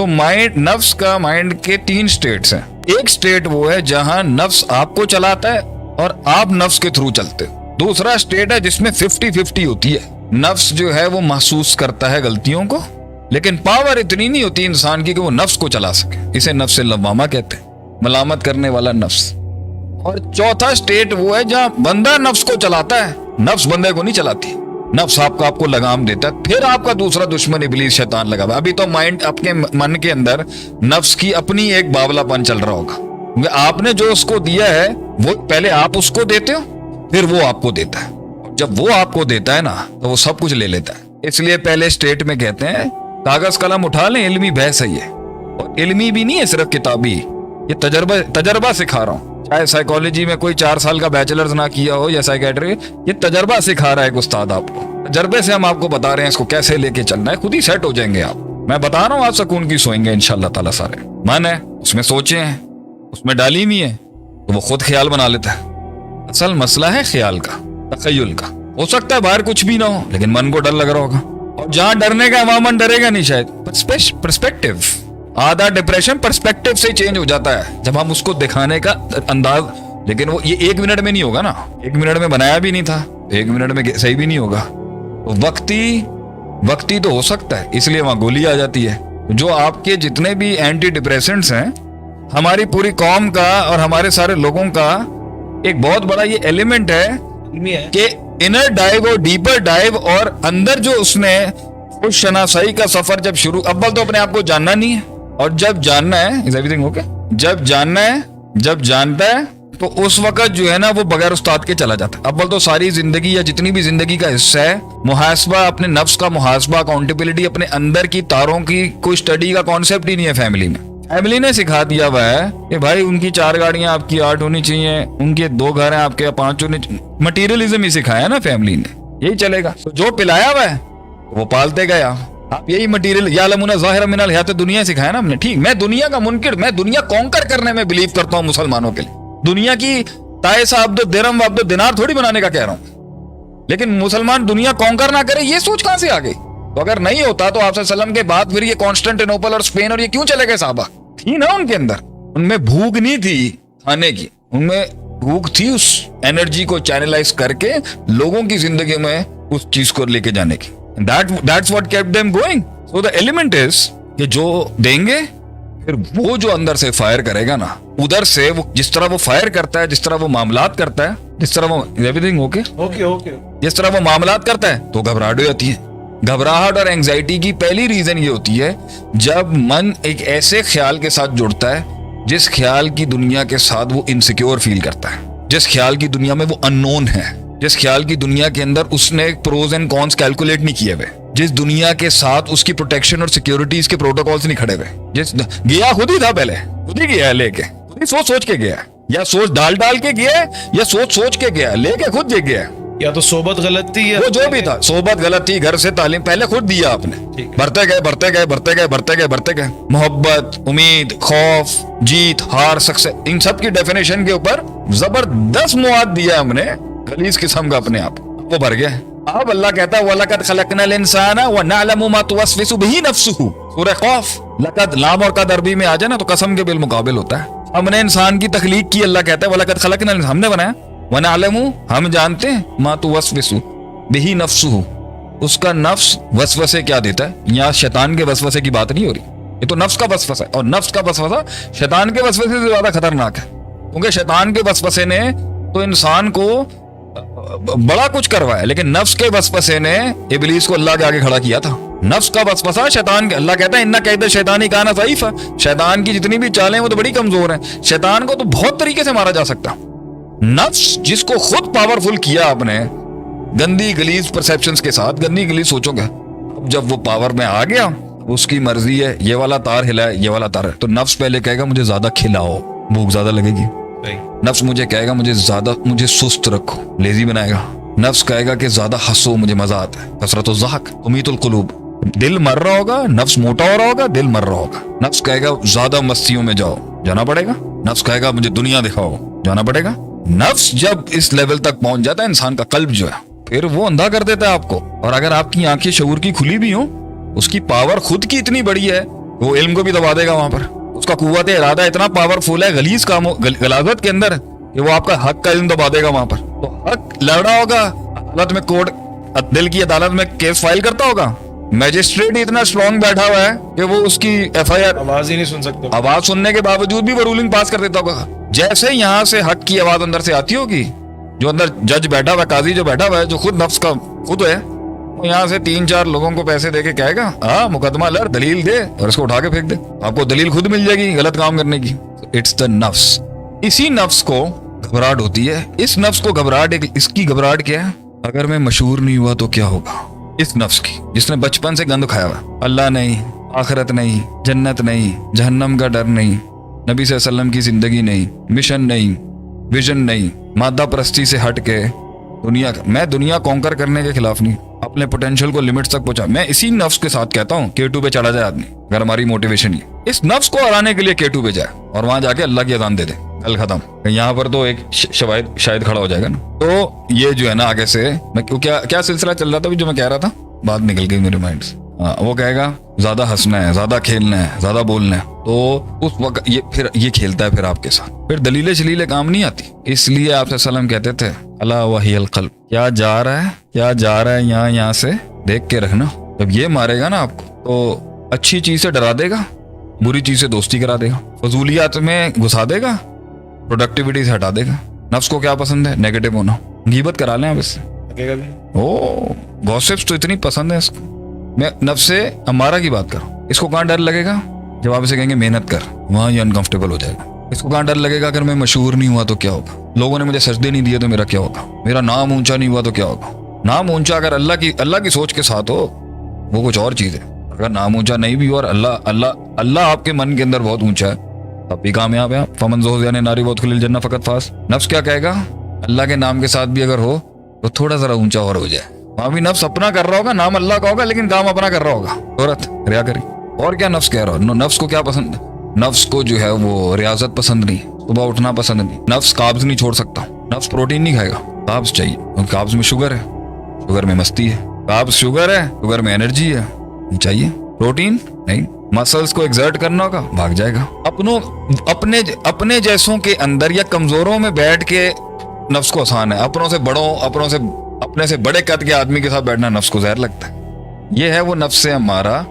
تو مائنड, نफ्स का माइंड के 3 स्टेट्स हैं. एक स्टेट वो है जहां नफ्स आपको चलाता है और आप नफ्स के थ्रू चलते हो. दूसरा स्टेट है जिसमें 50-50 होती है. नफ्स जो है वो महसूस करता है गलतियों को, लेकिन पावर इतनी नहीं होती इंसान की कि वो नफ्स को चला सके. इसे नफ्स लवामा कहते हैं, मलामत करने वाला नफ्स. और चौथा स्टेट वो है जहां बंदा नफ्स को चलाता है, नफ्स बंदे को नहीं चलाती. नफ्स आपको लगाम देता है. फिर आपका दूसरा दुश्मन इब्लीस शैतान लगा हुआ. अभी तो माइंड, आपके मन के अंदर नफ्स की अपनी एक बावलापन चल रहा होगा, क्योंकि आपने जो उसको दिया है वो पहले आप उसको देते हो, फिर वो आपको देता है. जब वो आपको देता है ना तो वो सब कुछ ले लेता है. इसलिए पहले स्टेट में कहते हैं कागज कलम उठा लें, इल्मी बहस है ये. और इल्मी भी नहीं है सिर्फ किताबी, ये तजर्बा सिखा रहा हूँ. चाहे साइकोलॉजी में कोई 4 साल का बैचलर्स ना किया हो या साइकेट्री, ये तजर्बा सिखा रहा है एक उस्ताद आपको. तजर्बे से हम आपको बता रहे हैं इसको कैसे लेके चलना है. खुद ही सेट हो जाएंगे आप. मैं बता रहा हूँ आप सुकून की सोएंगे इंशाल्लाह ताला. सारे मन है उसमें, सोचे हैं उसमें, डाली हुई है तो वो खुद ख्याल बना लेता है. असल मसला है ख्याल का, तखय्युल का. हो सकता है बाहर कुछ भी ना हो, लेकिन मन को डर लग रहा होगा. और जहां डरने का वहां मन डरेगा नहीं शायद. पर्सपेक्टिव, आधा डिप्रेशन पर्सपेक्टिव से चेंज हो जाता है जब हम उसको दिखाने का अंदाज. लेकिन वो ये 1 मिनट में नहीं होगा ना. 1 मिनट में बनाया भी नहीं था, 1 मिनट में सही भी नहीं होगा. तो वक्ती तो हो सकता है, इसलिए वहां गोली आ जाती है. जो आपके जितने भी एंटी डिप्रेसेंट्स हैं, हमारी पूरी कौम का और हमारे सारे लोगों का एक बहुत बड़ा ये एलिमेंट है कि इनर डाइव और डीपर डाइव, और अंदर जो उसने खुद शनासाई का सफर जब शुरू, अव्वल तो अपने आप को जानना नहीं है, और जब जानना है, इज एवरीथिंग ओके, जब जानना है, जब जानता है तो उस वक्त जो है ना वो बगैर उस्ताद के चला जाता है. अव्वल तो सारी जिंदगी या जितनी भी जिंदगी का हिस्सा है, मुहासबा, अपने नफ्स का मुहासबा, अकाउंटेबिलिटी, अपने अंदर की तारों की कोई स्टडी का कॉन्सेप्ट ही नहीं है फैमिली में. फैमिली ने सिखा दिया हुआ है कि भाई उनकी 4 गाड़ियां, आपकी 8 होनी चाहिए, उनके 2 घर हैं, आपके 5 होने चाहिए. मटीरियलिज्म ही सिखाया ना फैमिली ने, यही चलेगा. तो जो पिलाया हुआ है वो पालते गया. आप यही मटीरियल यालमुना ज़ाहिरम मिनल हयात दुनिया सिखाया ना हमने. ठीक, मैं दुनिया का मुनकिर, मैं दुनिया कॉन्कर करने में बिलीव करता हूँ मुसलमानों के लिए. दुनिया की तायसा अब्दो दिरहम व अब्दो दिनार थोड़ी बनाने का कह रहा हूँ, लेकिन मुसलमान दुनिया कॉन्कर ना करे, ये सोच कहां से आ गई? तो अगर नहीं होता तो आप सल्लम के बाद फिर ये कॉन्स्टेंटिनोपल और स्पेन और ये क्यों चले गए? साहबा थी ना उनके अंदर, उनमें भूख नहीं थी खाने की, उनमें भूख थी उस एनर्जी को चैनलाइज करके लोगों की जिंदगी में उस चीज को लेके जाने की. That's what kept them going. So the element is कि जो देंगे फिर वो जो अंदर से फायर करेगा ना, उधर से वो जिस तरह वो फायर करता है, जिस तरह वो मामलात करता है, जिस तरह वो एवरीथिंग ओके जिस तरह वो मामलात करता है तो घबराहट हो जाती है. घबराहट और एंजाइटी की पहली रीजन ये होती है जब मन एक ऐसे ख्याल के साथ जुड़ता है जिस ख्याल की दुनिया के साथ वो इनसिक्योर फील करता है, जिस ख्याल की दुनिया में वो अननोन है, जिस ख्याल की दुनिया के अंदर उसने प्रोज एंड कॉन्स कैलकुलेट नहीं किए हुए, जिस दुनिया के साथ उसकी प्रोटेक्शन और सिक्योरिटीज के प्रोटोकॉल्स नहीं खड़े हुए, जिस गया खुद ही था, पहले खुद ही गया लेके, खुद ही सोच के गया, या सोच डाल के गया, या सोच के गया, लेके खुद जे गया. या तो सोबत गलत थी, या वो जो भी था, सोबत गलत थी, घर से तालीम पहले खुद दिया आपने, बढ़ते गए. मोहब्बत, उम्मीद, खौफ, जीत, हार, सक्सेस, इन सब की डेफिनेशन के ऊपर जबरदस्त मुआद दिया हमने, गलीज किस्म का अपने आप, वो भर गया. अब अल्लाह कहता है वलकद खलकनल इंसाना व नअलमु मा तुवस्विसु बिही नफ्सुहु. सूरह खौफ, लकद लाम और कद अरबी में आ जाए ना तो कसम के बिलमुकाबिल होता है. हमने इंसान की तखलीक की, अल्लाह कहता है वलकद खलकनल, हमने बनाया, व नअलमु, हम जानते हैं, मा तुवस्विसु बिही नफ्सुहु, उसका नफ्स वसवसे क्या देता है. यहाँ शैतान के वसवसे की बात नहीं हो रही, ये तो नफ्स का वसवसा है, और नफ्स का वसवसा शैतान के वसवसे से ज्यादा खतरनाक है, क्योंकि शैतान के वसवसे ने तो इंसान को बड़ा कुछ करवाया, लेकिन नफ्स के वसवसे ने इब्लीस को अल्लाह के आगे खड़ा किया था. नफ्स का वसवसा शैतान के, अल्लाह कहता है इन्ना कैद शैतानी काना ज़ईफ़, शैतान की जितनी भी चालें वो तो बड़ी कमजोर हैं. शैतान को तो बहुत तरीके से मारा जा सकता. नफ्स जिसको खुद पावरफुल किया आपने गंदी गलीज परसेप्शंस के साथ, गंदी गलीज सोचोगे, जब वो पावर में आ गया, उसकी मर्जी है, ये वाला तार हिला है, ये वाला तार है, तो नफ्स पहले कहेगा मुझे ज्यादा खिलाओ, भूख ज्यादा लगेगी. नफ्स मुझे कहेगा मुझे सुस्त रखो, लेजी बनाएगा. नफ्स कहेगा कि ज्यादा हंसो, मुझे मजा आता है, कसरतो ज़हक तुमीतुल कुलूब. दिल मर रहा होगा, नफ्स मोटा हो रहा होगा, दिल मर रहा होगा. नफ्स कहेगा ज्यादा मस्तियों में जाओ, जाना पड़ेगा. नफ्स कहेगा मुझे दुनिया दिखाओ, जाना पड़ेगा. नफ्स जब इस लेवल तक पहुंच जाता है इंसान का कल्ब जो है, फिर वो अंधा कर देता है आपको. और अगर आपकी आंखें शऊर की खुली भी हो, उसकी पावर खुद की इतनी बड़ी है वो इल्म को भी दबा देगा वहां पर। उसका कुव्वत इरादा इतना पावरफुल है गलीज कामों गलाजत के अंदर कि वो आपका हक का इल्म दबा देगा वहां पर। तो हक लड़ा होगा अदालत में, कोर्ट दिल की अदालत में केस फाइल करता होगा, मैजिस्ट्रेट ही इतना स्ट्रांग बैठा हुआ है कि वो उसकी एफआईआर आवाज ही नहीं सुन सकते। आवाज सुनने के बावजूद भी वो रूलिंग पास कर देता होगा। जैसे यहाँ से हक की आवाज अंदर से आती होगी, जो अंदर जज बैठा हुआ है, काजी जो बैठा हुआ है, जो खुद नफ्स का खुद है, वो यहाँ से 3-4 लोगों को पैसे दे के कहेगा हाँ मुकदमा लड़, दलील दे, और इसको उठा के फेंक दे, आपको दलील खुद मिल जाएगी गलत काम करने की। इट्स द नफ्स। इसी नफ्स को घबराहट होती है। इस नफ्स को घबराहट, इसकी घबराहट क्या है? अगर मैं मशहूर नहीं हुआ तो क्या होगा? इस नफ्स की, जिसने बचपन से गंद खाया हुआ, अल्लाह नहीं, आखिरत नहीं, जन्नत नहीं, जहन्नम का डर नहीं, नबी सल्लल्लाहु अलैहि वसल्लम की जिंदगी नहीं, मिशन नहीं, विजन नहीं, मादा परस्ती से हट के मैं दुनिया कॉन्कर करने के खिलाफ नहीं, अपने पोटेंशियल को लिमिट्स तक पहुंचा। मैं इसी नफ्स के साथ कहता हूँ K2 पे चढ़ा जाए आदमी, अगर हमारी मोटिवेशन ये इस नफ्स को हराने के लिए K2 पे जाए और वहां जाके अल्लाह की अज़ान दे दे, कल खत्म। यहाँ पर तो एक शायद खड़ा हो जाएगा ना। तो ये जो है ना, आगे से मैं क्या सिलसिला चल रहा था जो मैं कह रहा था, बात निकल गई मेरे माइंड से। वो कहेगा ज्यादा हंसना है, ज्यादा खेलना है, ज्यादा बोलना है, तो उस वक्त ये खेलता है फिर आपके साथ, फिर दलीलें शलीलें काम नहीं आती। इसलिए आप सल्लम कहते थे अला वहियल क़ल्ब, क्या जा रहा है यहाँ से देख के रखना। जब ये मारेगा ना आपको, तो अच्छी चीज से डरा देगा, बुरी चीज से दोस्ती करा देगा, फजूलियात में घुसा देगा, प्रोडक्टिविटी से हटा देगा। नफ्स को क्या पसंद है? नेगेटिव होना। गीबत करा लें आप इससे। ओ गॉसिप्स तो इतनी पसंद है इसको। मैं नफ्स से अमारा की बात करूं, इसको कहाँ डर लगेगा? जब आप इसे कहेंगे मेहनत कर, वहां ये अनकंफर्टेबल हो जाएगा। इसको कहाँ डर लगेगा? अगर मैं मशहूर नहीं हुआ तो क्या होगा? लोगों ने मुझे सजदे नहीं दिए तो मेरा क्या होगा? मेरा नाम ऊंचा नहीं हुआ तो क्या होगा? नाम ऊंचा अगर अल्लाह की सोच के साथ हो, वो कुछ और चीज है। अगर नाम ऊंचा नहीं भी हो और अल्लाह आपके मन के अंदर बहुत ऊंचा है, तब भी कामयाब है आप। फमन ज़ुहज़िया नारी बहुत खुलिल जन्नत फ़क़त फ़ाज़। नफ्स क्या कहेगा? अल्लाह के नाम के साथ भी अगर हो तो थोड़ा जरा ऊंचा और हो जाए। वहां भी नफ्स अपना कर रहा होगा, नाम अल्लाह का होगा, लेकिन काम अपना कर रहा होगा, शोहरत, रियाकरी। और क्या नफ्स कह रहा हो? नफ्स को क्या पसंद है? नफ्स को जो है वो रियाजत पसंद नहीं, सुबह उठना पसंद नहीं। नफ्स काब्ज नहीं छोड़ सकता, नफ्स प्रोटीन नहीं खाएगा, काब्ज चाहिए, क्योंकि काब्ज में शुगर है, शुगर में मस्ती है। काब्ज शुगर है, शुगर में एनर्जी है, नहीं चाहिए प्रोटीन नहीं। मसल्स को एक्सर्ट करना होगा, भाग जाएगा। अपने जैसों के अंदर या कमजोरों में बैठ के नफ्स को आसान है। अपने से बड़े कद के आदमी के साथ बैठना नफ्स को जहर लगता है। ये है वो नफ्स से हमारा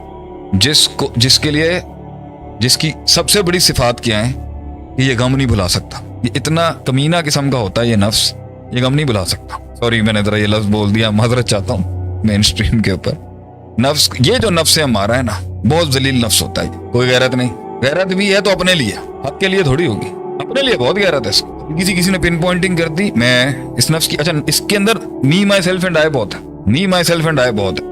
जिसकी सबसे बड़ी सिफात क्या है कि ये गम नहीं भुला सकता। ये इतना कमीना किस्म का होता है ये नफ्स, ये गम नहीं भुला सकता। सॉरी मैंने जरा ये लफ्ज बोल दिया, माजरत चाहता हूँ मेन स्ट्रीम के ऊपर। नफ्स, ये जो नफ्स है हमारा है ना, बहुत जलील नफ्स होता है। कोई गैरत नहीं, गैरत भी है तो अपने लिए, हक के लिए थोड़ी होगी, अपने लिए बहुत गैरत है इसको। किसी ने पिन पॉइंटिंग कर दी, मैं इस नफ्स की, अच्छा इसके अंदर मी माई सेल्फ एंड आई बहुत है, मी माई सेल्फ एंड आई बहुत है।